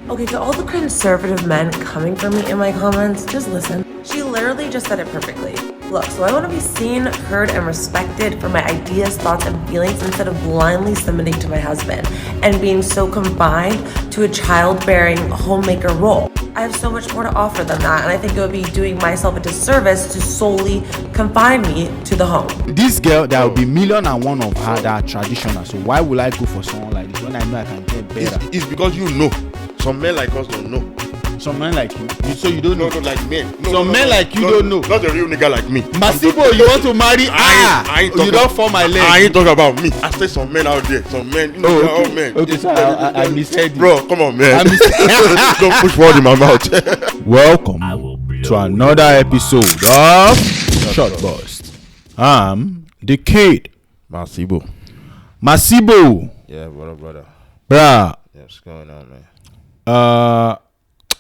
Okay, to all the conservative men coming for me in my comments, just listen. She literally just said it perfectly. Look, so I want to be seen, heard, and respected for my ideas, thoughts, and feelings instead of blindly submitting to my husband and being so confined to a childbearing homemaker role. I have so much more to offer than that, and I think it would be doing myself a disservice to solely confine me to the home. This girl, there will be 1,000,001 of her that are traditional. So why would I go for someone like this when I know I can get better? It's because you know. Some men like us don't know. Some men like you, so you don't know. No, like men. Some men like you don't know. Not a real nigga like me. Masibo, you want to marry? You don't fall my leg. I ain't talking about me. I say some men out there. Some men, you know, all men. Okay, so I misheard you. Bro, come on, man. Don't push word in my mouth. Welcome to another episode of ShotBust. I'm the kid. Masibo. Yeah, brother. Bruh. Yeah, what's going on, man?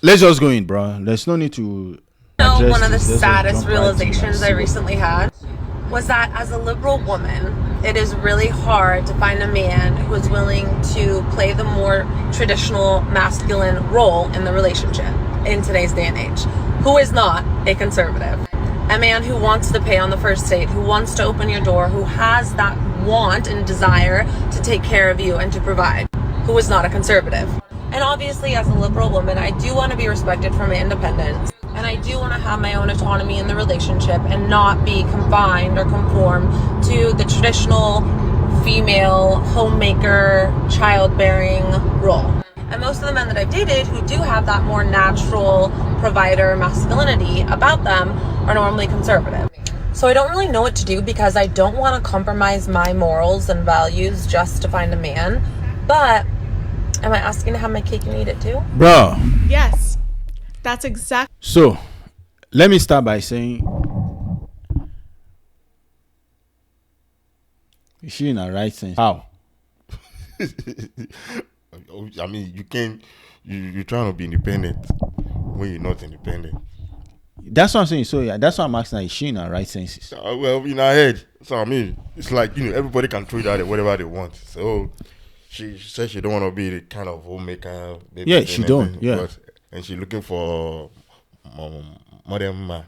Let's just go in, bro. There's no need to. One of the saddest realizations I recently had was that as a liberal woman, it is really hard to find a man who is willing to play the more traditional masculine role in the relationship in today's day and age, who is not a conservative. A man who wants to pay on the first date, who wants to open your door, who has that want and desire to take care of you and to provide, who is not a conservative. And obviously, as a liberal woman, I do want to be respected for my independence. And I do want to have my own autonomy in the relationship and not be confined or conform to the traditional female homemaker, childbearing role. And most of the men that I've dated who do have that more natural provider masculinity about them are normally conservative. So I don't really know what to do because I don't want to compromise my morals and values just to find a man. But am I asking to have my cake and eat it too? Bro. Yes. That's exactly. So, let me start by saying, is she in her right sense? How? I mean, you can't. You're trying to be independent when you're not independent. That's what I'm saying. So, yeah, that's what I'm asking. Is she in her right senses? Well, in her head. So, I mean, it's like, everybody can treat her whatever they want. So, she says she don't want to be the kind of homemaker. Yeah, she don't. Yeah. And she's looking for modern man.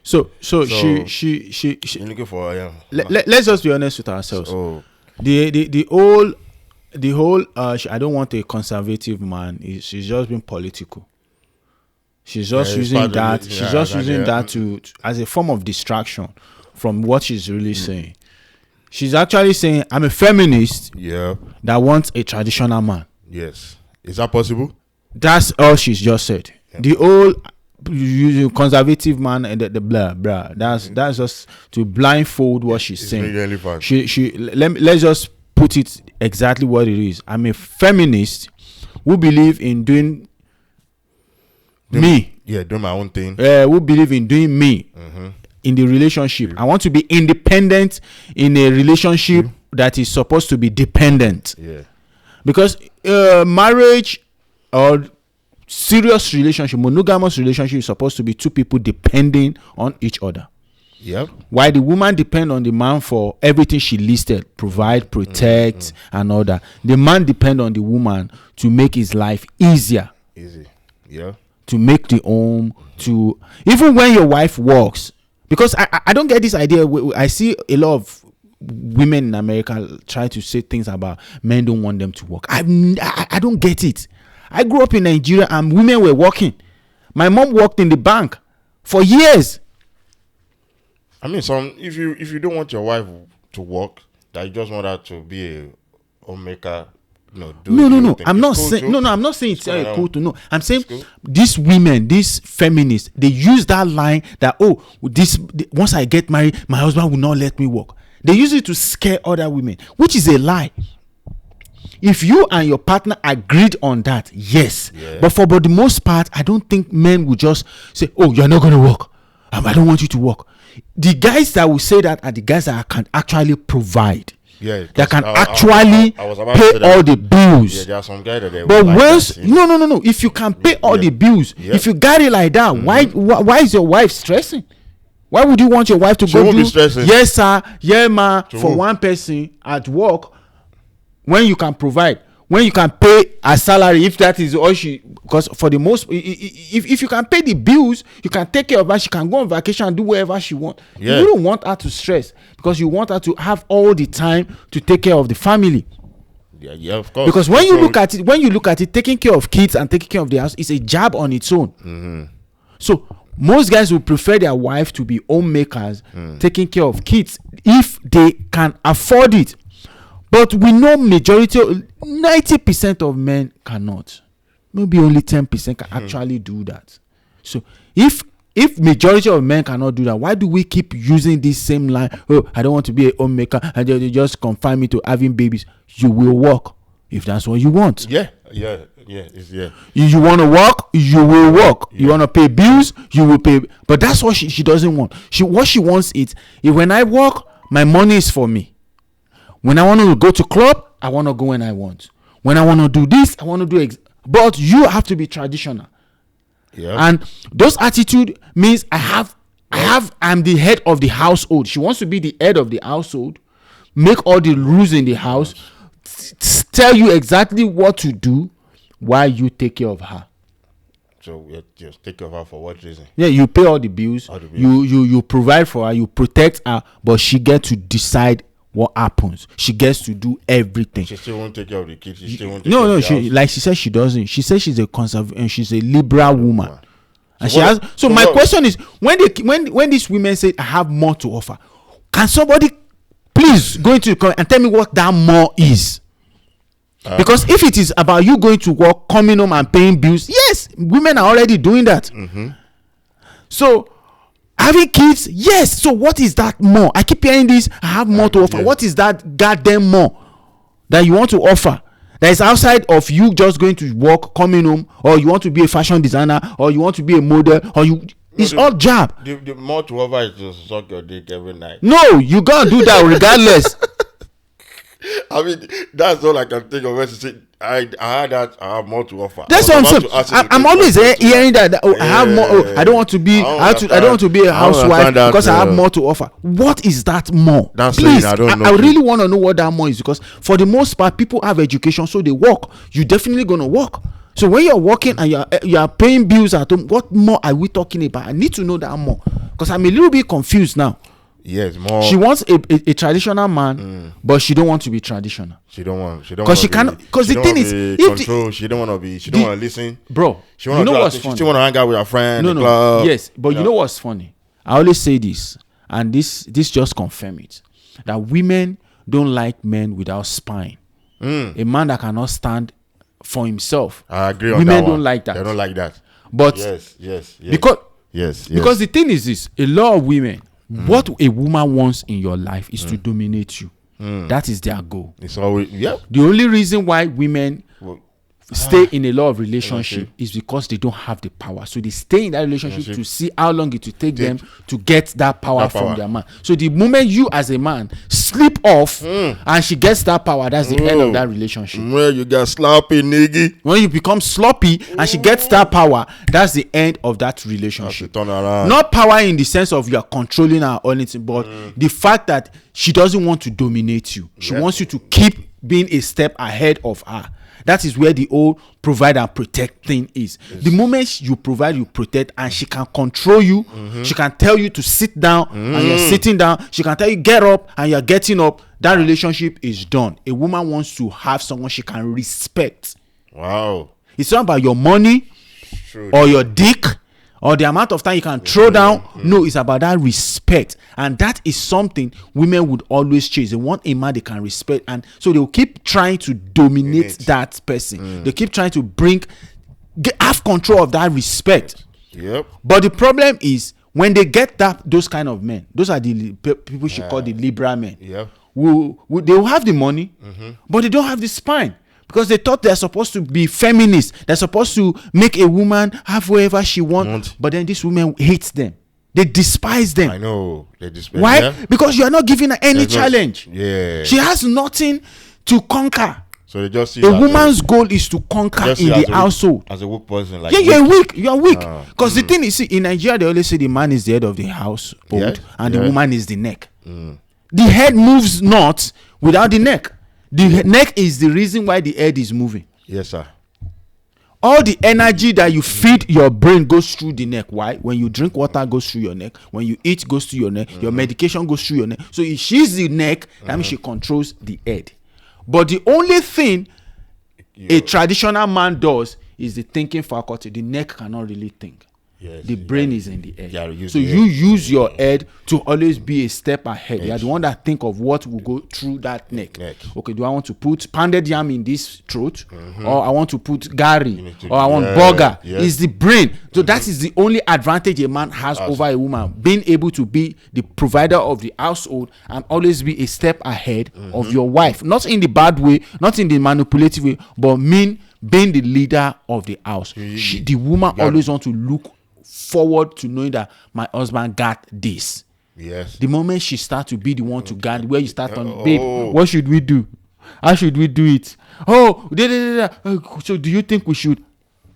So she looking for let's just be honest with ourselves. So, the whole I don't want a conservative man. She's just being political. She's just using that. She's just using that to as a form of distraction from what she's really saying. She's actually saying, I'm a feminist. Yeah. That wants a traditional man. Yes. Is that possible? That's all she's just said. Yeah. The old conservative man and the blah blah. That's just to blindfold what she's saying. Really fun. Let's just put it exactly what it is. I'm a feminist who believe in doing me. Yeah, doing my own thing. Who believe in doing me. Mm-hmm. In the relationship. I want to be independent in a relationship that is supposed to be dependent. Yeah. Because marriage or serious relationship, monogamous relationship is supposed to be two people depending on each other. Yep. While the woman depend on the man for everything she listed, provide, protect, and all that. The man depend on the woman to make his life easier. Easy. Yeah. To make the home, to even when your wife works. Because I don't get this idea. I see a lot of women in America try to say things about men don't want them to work. I don't get it. I grew up in Nigeria and women were working. My mom worked in the bank for years. I mean, if you don't want your wife to work, that you just want her to be a homemaker. No. I'm not saying it's cool to know. I'm saying these women, these feminists, they use that line that once I get married, my husband will not let me work. They use it to scare other women, which is a lie. If you and your partner agreed on that, yes. Yeah. But for the most part, I don't think men will just say, "Oh, you're not going to work. I don't want you to work." The guys that will say that are the guys that can actually provide. Yeah, that can actually pay all the bills. Yeah, there are some guys that but once no. If you can pay all the bills, if you got it like that, why is your wife stressing? Why would you want your wife to go do? Yes, sir. Yeah, ma. For one person at work, when you can provide, when you can pay a salary, if that is all she, because for the most, if you can pay the bills, you can take care of her, she can go on vacation and do whatever she wants. You don't want her to stress, because you want her to have all the time to take care of the family. Yeah, of course. Because when you look at it, taking care of kids and taking care of the house is a job on its own. So most guys will prefer their wife to be homemakers, taking care of kids if they can afford it. But we know 90% of men cannot. Maybe only 10% can actually do that. So if majority of men cannot do that, why do we keep using this same line? Oh, I don't want to be a homemaker, and they just confine me to having babies. You will work if that's what you want. Yeah. You want to work, you will work. You want to pay bills, you will pay. But that's what she doesn't want. What she wants is, if when I work, my money is for me. When I want to go to club, I want to go when I want. When I want to do this, I want to do but you have to be traditional. And those attitude means I'm the head of the household. She wants to be the head of the household, make all the rules in the house, tell you exactly what to do while you take care of her. So just take care of her for what reason? Yeah, you pay all the bills. You provide for her, you protect her, but she gets to decide what happens. She gets to do everything. She still won't take care of the kids. She still won't take care of the house. Like she says, she doesn't. She says she's a conservative and she's a liberal woman. And she has. So my question is, when these women say I have more to offer, can somebody please go into the comment and tell me what that more is? Because if it is about you going to work, coming home and paying bills, yes, women are already doing that. So having kids, yes. So what is that more? I keep hearing this. I have more to offer. Yeah. What is that goddamn more that you want to offer? That is outside of you just going to work, coming home, or you want to be a fashion designer, or you want to be a model, or you. It's all job. The more to offer is to suck your dick every night. No, you gotta do that regardless. I mean, that's all I can think of. When she said, I had that. I have more to offer. That's what I'm saying. I'm always hearing that. I have more. I don't want to be. I don't want to be a housewife because I have more to offer. What is that more? That's Please, I don't know. I really want to know what that more is, because for the most part, people have education, so they work. You're definitely gonna work. So when you're working and you are paying bills at home, what more are we talking about? I need to know that more, because I'm a little bit confused now. Yes, more. She wants a traditional man, but she don't want to be traditional. She don't want. Because she cannot. Because the thing is, control. She don't want to be. She don't want to listen, bro. She want to. What's funny? She still want to hang out with her friend. No. Club. Yes, but you know what's funny? I always say this, and this just confirm it, that women don't like men without spine. A man that cannot stand for himself. I agree on women that. Women don't like that. They don't like that. But yes. Because the thing is this: a lot of women. What a woman wants in your life is to dominate you. That is their goal. It's always The only reason why women stay in a lot of relationship is because they don't have the power. So they stay in that relationship to see how long it will take them to get that power from their man. So the moment you as a man slip off and she gets that power, that's the end of that relationship. Well, you got sloppy, nigga. When you become sloppy and she gets that power, that's the end of that relationship. Turn around. Not power in the sense of you are controlling her or anything, but the fact that she doesn't want to dominate you. She wants you to keep being a step ahead of her. That is where the old provide and protect thing is. Yes. The moment you provide, you protect, and she can control you. She can tell you to sit down and you're sitting down. She can tell you get up and you're getting up. That relationship is done. A woman wants to have someone she can respect. Wow. It's not about your money or your dick or the amount of time you can throw down. No, it's about that respect. And that is something women would always chase. They want a man they can respect. And so they'll keep trying to dominate that person. They keep trying to have control of that respect. Yep. But the problem is, when they get those kind of men, those are the people she call the liberal men. Yep. They will have the money, but they don't have the spine. Because they thought they're supposed to be feminists. They're supposed to make a woman have whatever she wants. But then this woman hates them. They despise them. I know. They despise. Why? Yeah? Because you are not giving her any challenge. She has nothing to conquer. So they just see a woman's goal is to conquer in the household. As a weak person. Like you're weak. You're weak. Because the thing is, see, in Nigeria, they always say the man is the head of the household and the woman is the neck. The head moves not without the neck. The neck is the reason why the head is moving. Yes, sir. All the energy that you feed your brain goes through the neck. Why? When you drink water, goes through your neck. When you eat, goes through your neck. Your medication goes through your neck. So if she's the neck, that means she controls the head. But the only thing a traditional man does is the thinking faculty. The neck cannot really think. Yes, the brain is in the head. So the you head. use your head to always be a step ahead. You are the one that think of what will go through that neck. Okay, do I want to put pounded yam in this throat, or I want to put gari, or I want burger? It's the brain. So that is the only advantage a man has over a woman, being able to be the provider of the household and always be a step ahead of your wife. Not in the bad way, not in the manipulative way, but being the leader of the house. The woman always want to look forward to knowing that my husband got this. Yes. The moment she start to be the one to guard, where you start on, babe, what should we do? How should we do it? So do you think we should?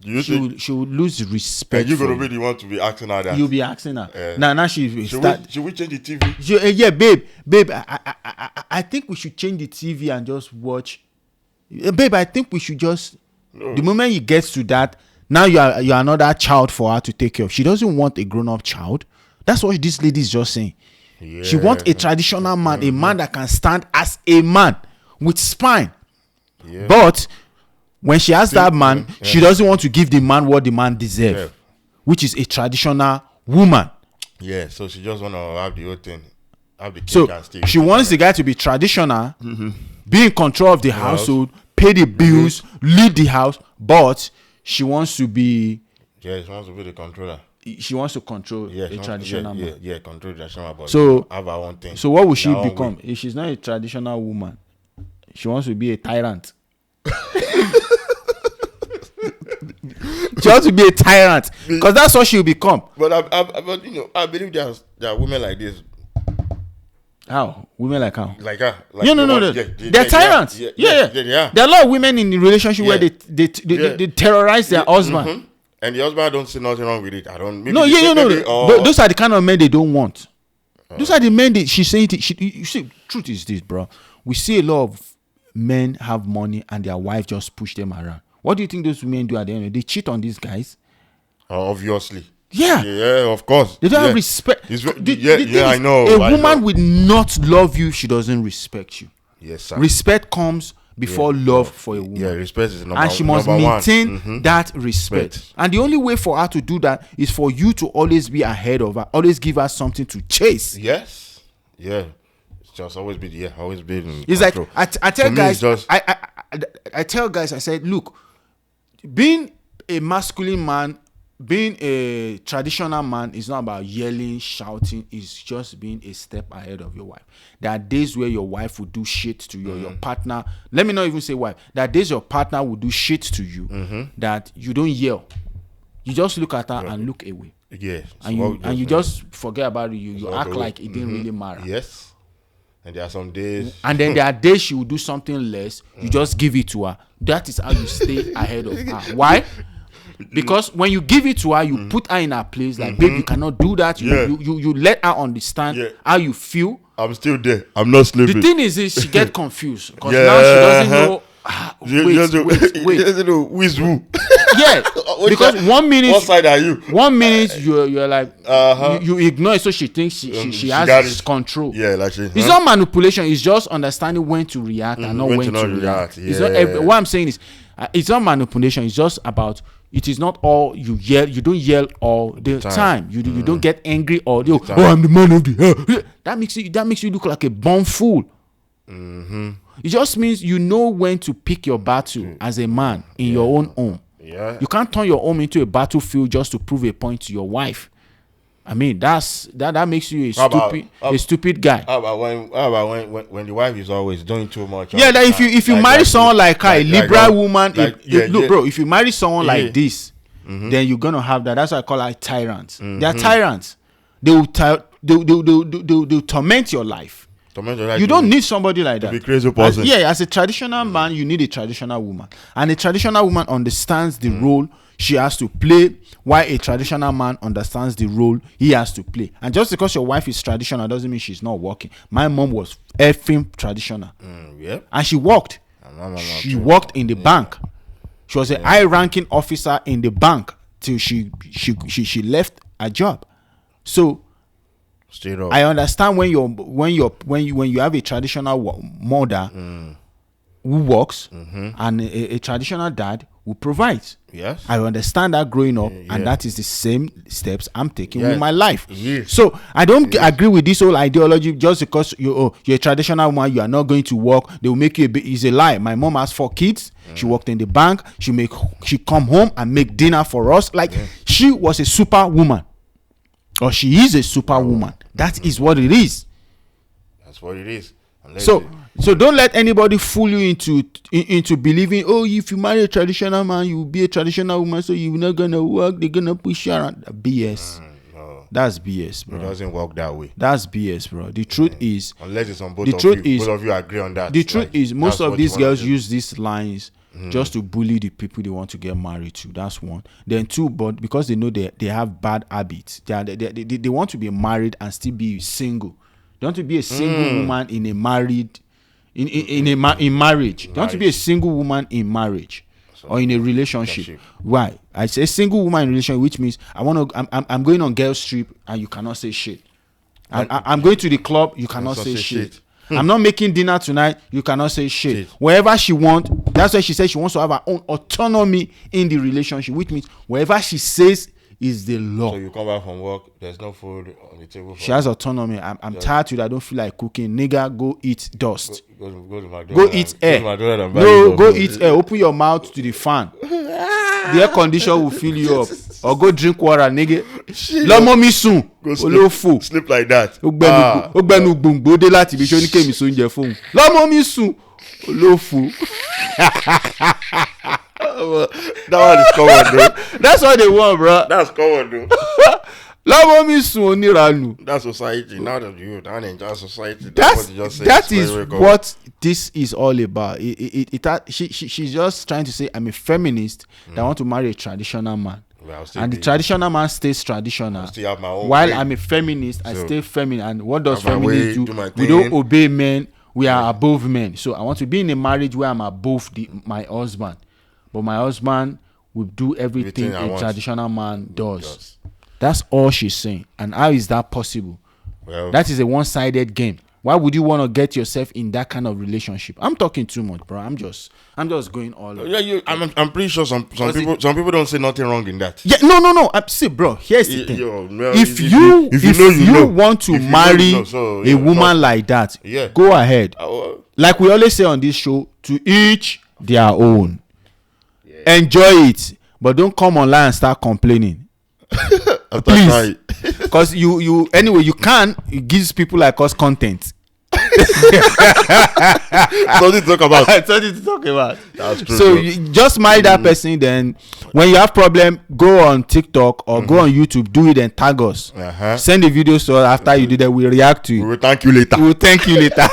She would lose respect. And you're gonna be the one to be asking her that. You'll be asking her. Now she start. Should we change the TV? Yeah, babe. I think we should change the TV and just watch. Babe, I think we should just. No. The moment you get to that. Now you are another child for her to take care of. She doesn't want a grown-up child. That's what this lady is just saying. Yeah. She wants a traditional man, a man that can stand as a man with spine. Yeah. But when she has that man, she doesn't want to give the man what the man deserves, which is a traditional woman. Yeah, so she just want to have the whole thing. Have the cake so and stay. She wants the guy to be traditional, be in control of the household, pay the bills, lead the house, but she wants to be. Yeah, she wants to be the controller. She wants to control a traditional man. Yeah, control the traditional man. So have her own thing. So what will she become if she's not a traditional woman? She wants to be a tyrant. She wants to be a tyrant because that's what she'll become. But I believe there are women like this. How? Women like how? Like her. No. They're tyrants. Yeah. There are a lot of women in the relationship where they terrorize their husband. And the husband don't see nothing wrong with it. I don't. Those are the kind of men they don't want. Those are the men that she's saying. You see, truth is this, bro. We see a lot of men have money and their wife just push them around. What do you think those women do at the end? They cheat on these guys. Obviously. Yeah, of course. They don't have respect. I know. A woman will not love you if she doesn't respect you. Yes, sir. Respect comes before love for a woman. Yeah, respect is number one. And she must maintain that respect. And the only way for her to do that is for you to always be ahead of her, always give her something to chase. Yes. Yeah. It's just always be always be in It's control. like I tell guys, I tell guys, I said, look, being a masculine man, being a traditional man is not about yelling, shouting. It's just being a step ahead of your wife. There are days where your wife will do shit to you, your partner. Let me not even say wife. There are days your partner will do shit to you that you don't yell. You just look at her and look away. Yeah. And you just forget about it. You act like it didn't really matter. Yes. And there are some days. And then there are days she will do something less. You just give it to her. That is how you stay ahead of her. Why? Because when you give it to her, you put her in her place. Like, babe, you cannot do that. You let her understand how you feel. I'm still there. I'm not sleeping. The thing is she gets confused because now she doesn't know. Wait. She doesn't know who is who. Yeah, because 1 minute. What side are you? 1 minute you're like you ignore it, so she thinks she has control. Yeah, like it's not manipulation. It's just understanding when to react and not when to react. Yeah. It's not. What I'm saying is, it's not manipulation. It's just about. It is not all you yell. You don't yell all the time. You don't get angry all the time. Oh, I'm the man of the house. That makes you look like a born fool. It just means you know when to pick your battle as a man in your own home. Yeah. You can't turn your home into a battlefield just to prove a point to your wife. I mean, that makes you a stupid guy. How about when the wife is always doing too much? Yeah, like if you marry someone like her, a liberal woman, look, bro, if you marry someone like this, then you're gonna have that. That's why I call her tyrants. They are tyrants. They'll torment your life. You don't need somebody like that. To be crazy person. As a traditional man, you need a traditional woman, and a traditional woman understands the role she has to play, while a traditional man understands the role he has to play. And just because your wife is traditional doesn't mean she's not working. My mom was effing traditional. And she worked. She worked in the bank. She was a high-ranking officer in the bank till she left a job. So I understand when you have a traditional mother who works and a traditional dad who provides. Yes, I understand that growing up, and that is the same steps I'm taking with my life. So I don't agree with this whole ideology. Just because you're a traditional woman, you are not going to work, they will make you is a lie. My mom has 4 kids. She worked in the bank. She come home and make dinner for us. Like she was a super woman, or she is a super woman. That is what it is. That's what it is. So don't let anybody fool you into believing, oh, if you marry a traditional man, you will be a traditional woman, so you're not gonna work, they're gonna push you around. BS. No. That's BS, bro. It doesn't work that way. That's BS, bro. The truth is, unless it's on both of you agree on that. The truth is, most of these girls use these lines just to bully the people they want to get married to. That's one. Then two, but because they know they have bad habits, they want to be married and still be single. They want to be a single woman in a married. In marriage, you want to be a single woman in marriage or in a relationship. Why? I say single woman in relationship, which means I'm going on girls trip and you cannot say shit. I'm going to the club, you cannot say shit. I'm not making dinner tonight, you cannot say shit. Wherever she wants, that's why she says she wants to have her own autonomy in the relationship, which means wherever she says is the law. So you come back from work, there's no food on the table. She has autonomy. I'm tired today, I don't feel like cooking. Nigga, go eat dust. Go to McDonald's. Go eat air. No, go eat air. Open your mouth to the fan. The air conditioner will fill you up. Or go drink water, nigga. Lomo mi sun. Go sleep like that. Ogbenu gbongbo de láti bi so ni kemi so nje fún. Lomo mi sun. Olófò. That one is common, bro. That's what they want, bro. That's common, though. Lọ́wọ́ mi sùn onírànù. That's society. Now that you don't enjoy society, that is what this is all about. She's just trying to say, I'm a feminist that want to marry a traditional man. And the traditional man stays traditional. While I'm a feminist, I stay feminine. And what does feminists do? We don't obey men. We are above men. So I want to be in a marriage where I'm above my husband. But my husband will do everything a traditional man does. That's all she's saying. And how is that possible? Well, that is a one-sided game. Why would you want to get yourself in that kind of relationship? I'm talking too much, bro. I'm just going all over. Yeah, I'm pretty sure some people don't say nothing wrong in that. Yeah, no. See, bro. Here's the thing. If you want to marry a woman like that, go ahead. Like we always say on this show, to each their own. Yeah. Enjoy it, but don't come online and start complaining. Please, because you anyway you can. It gives people like us content. Something to talk about. That's true. So you just marry that person. Then when you have problem, go on TikTok or go on YouTube. Do it and tag us. Send the videos to us. After you do that, we react to it. We will thank you later.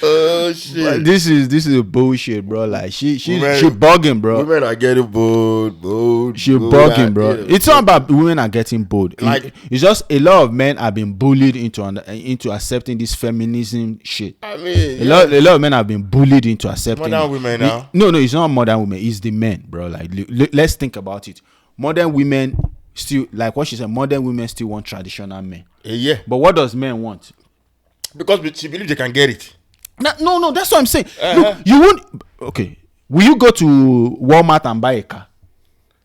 Oh shit! This is a bullshit, bro. Like she bugging, bro. Women are getting bold. She bugging, bro. It's not about women are getting bold. Like it's just a lot of men have been bullied into accepting this feminism shit. I mean, a lot of men have been bullied into accepting. Modern women now. No, it's not modern women. It's the men, bro. Like let's think about it. Modern women still, like what she said. Modern women still want traditional men. Yeah. But what does men want? Because she believes they can get it. No, that's what I'm saying. Look, you won't. Okay, will you go to Walmart and buy a car?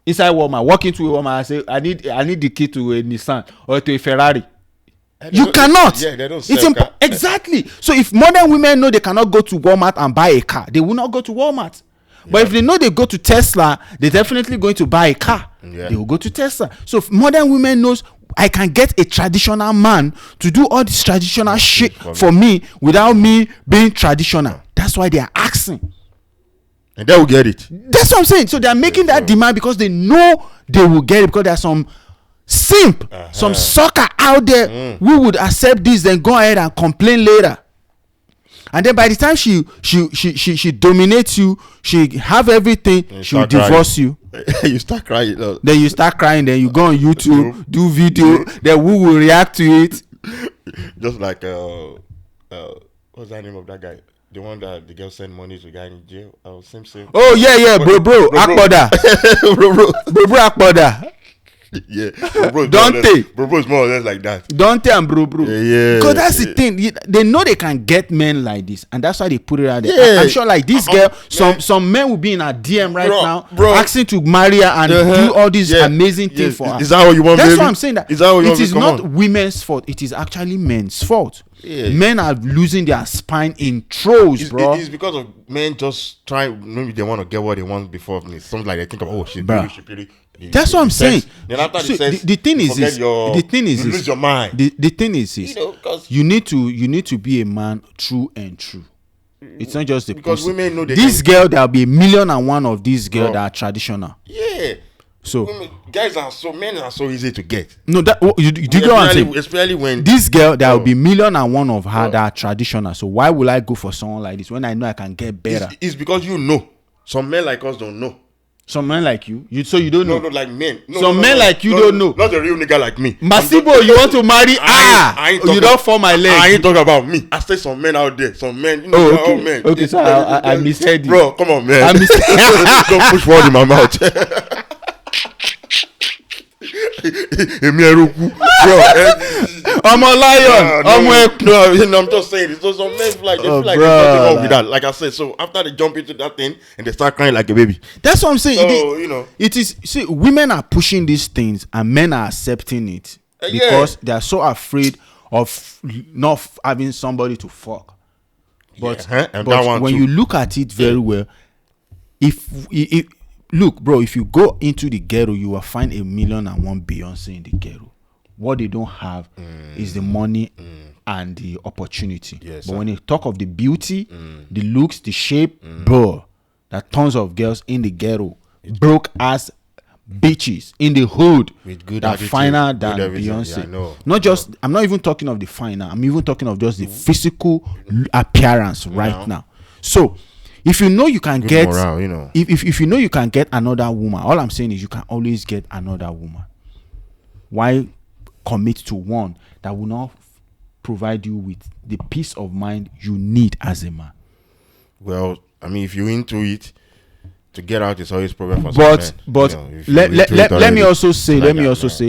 Inside Walmart, walk into a Walmart and say, I need the key to a Nissan or to a Ferrari. You cannot. Yeah, they don't sell car. Exactly. So if modern women know they cannot go to Walmart and buy a car, they will not go to Walmart. Yeah. But if they know they go to Tesla, they're definitely going to buy a car. Yeah. They will go to Tesla. So if modern women knows, I can get a traditional man to do all this traditional shit for me without me being traditional. That's why they are asking. And they will get it. That's what I'm saying. So they are making that demand because they know they will get it, because there's some simp, some sucker out there who would accept this, then go ahead and complain later. And then by the time she dominates you, she have everything, she will divorce you. You start crying. Then you start crying. Then you go on YouTube, do video. Then who will react to it? Just like what's the name of that guy? The one that the girl sent money to the guy in jail. Simpson. Oh yeah, bro, Akpoda. bro, Akpoda. Yeah, bro, Dante. Bro is more or less like that. Dante and bro. Yeah. Because that's the thing. They know they can get men like this, and that's why they put it out there. Yeah. I'm sure, like this girl, some men will be in her DM right now, bro, asking to marry her and do all these amazing things for her. Is that what you want? That's baby? what I'm saying. That is that what you want? It is not women's fault. It is actually men's fault. Yeah. Men are losing their spine in throws, bro. It's because of men just trying. Maybe they want to get what they want before me. Something like they think of, she pretty. That's what I'm saying. Then after so the thing is this. You lose your mind. The thing is this. You need to be a man true and true. It's not just the because person. Women know this girl. There'll be 1,000,001 of these girls that are traditional. Yeah. So men are so easy to get. No, that you get what I'm saying. Especially when this girl, there will be 1,000,001 of her that are traditional. So why will I go for someone like this when I know I can get better? It's because you know. Some men like us don't know. Some men like you don't know. No, like men. Some men like you don't know. Not a real nigga like me. Masibo, you want to marry? You don't fall my leg. I ain't talking about me. I say some men out there. Some men, you know, okay. men. Okay, so I misheard you. Bro, come on, man. I misheard. Don't push word in my mouth. I'm a lion. I'm just saying it. So some men feel like there's nothing wrong with that. Like I said, so after they jump into that thing and they start crying like a baby. That's what I'm saying. So, it is. See, women are pushing these things and men are accepting it because they are so afraid of not having somebody to fuck. But when you look at it very well, if look, bro, if you go into the ghetto, you will find 1,000,001 Beyonce in the ghetto. What they don't have is the money and the opportunity. Yes, but when they talk of the beauty, the looks, the shape, bro, there are tons of girls in the ghetto, broke ass bitches in the hood with good that attitude, finer than Beyonce. Yeah, not just. I'm not even talking of the finer. I'm even talking of just the physical appearance right now. So, if you know you can good get, morale, if you know you can get another woman, all I'm saying is you can always get another woman. Why commit to one that will not provide you with the peace of mind you need as a man? Well, I mean, if you're into it, to get out is always problem for but some men. Let me also say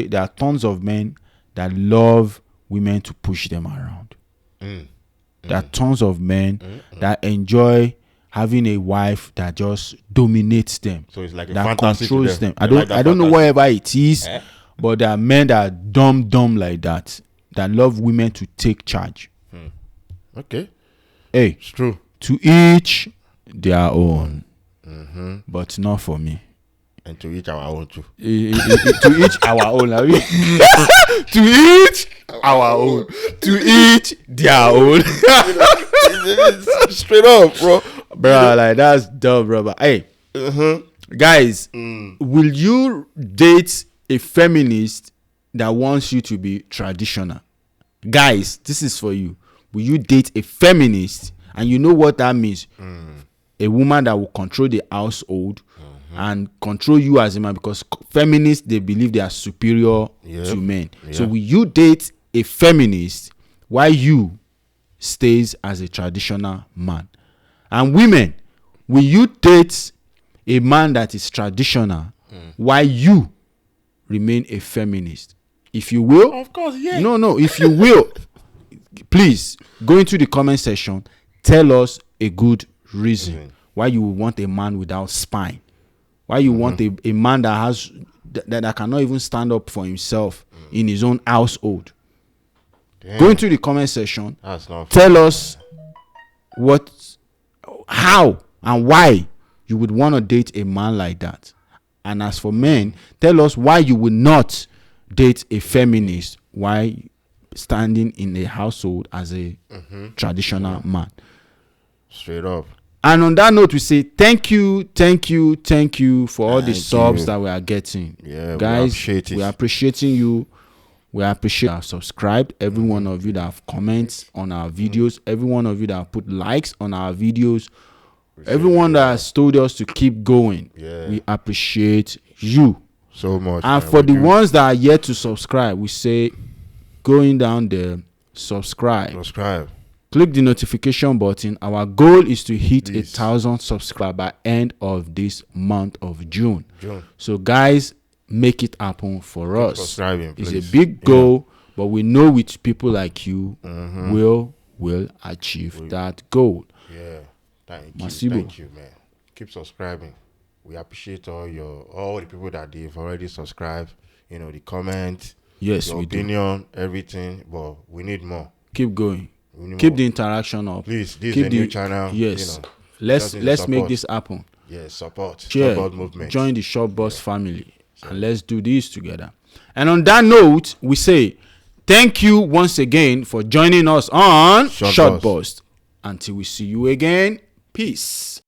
there are tons of men that love women to push them around. There are tons of men that enjoy having a wife that just dominates them, so it's like a that fantasy controls to them. them. I don't know wherever it is, but there are men that are dumb like that love women to take charge. Okay, hey, it's true. To each their own. But not for me. And to each our own too. To each our own. To each our own. To each their own. Straight up, bro. Bro, like that's dumb, bro. But hey, guys, will you date a feminist that wants you to be traditional? Guys, this is for you. Will you date a feminist? And you know what that means? A woman that will control the household and control you as a man, because feminists, they believe they are superior to men. So will you date a feminist while you stays as a traditional man? And women, will you date a man that is traditional while you remain a feminist? If you will, of course, yeah. No, if you will, please go into the comment section, tell us a good reason why you want a man without spine, why you want a man that has that cannot even stand up for himself in his own household. Go into the comment section, tell us how and why you would want to date a man like that. And as for men, tell us why you would not date a feminist while standing in a household as a traditional man. Straight up. And on that note, we say thank you for all the subs that we are getting. Yeah, guys, we are appreciating you. We appreciate our subscribed, every one of you that have comments on our videos, every one of you that have put likes on our videos, everyone that has told us to keep going. We appreciate you so much. And for the ones that are yet to subscribe, we say going down there, subscribe. Click the notification button. Our goal is to hit 1,000 subscribers by end of this month of June. So guys, make it happen for us. It's a big goal, but we know with people like you, will achieve that goal. Yeah, thank you, man. Keep subscribing. We appreciate all the people that they've already subscribed. You know, the comment, your opinion, everything. But we need more. Keep going. Keep the interaction up. Please, this is a new channel. Yes. You know, let's make this happen. Yes, support. ShotBust movement. Join the ShotBust family. And let's do this together. And on that note, we say thank you once again for joining us on ShotBust. Until we see you again, peace.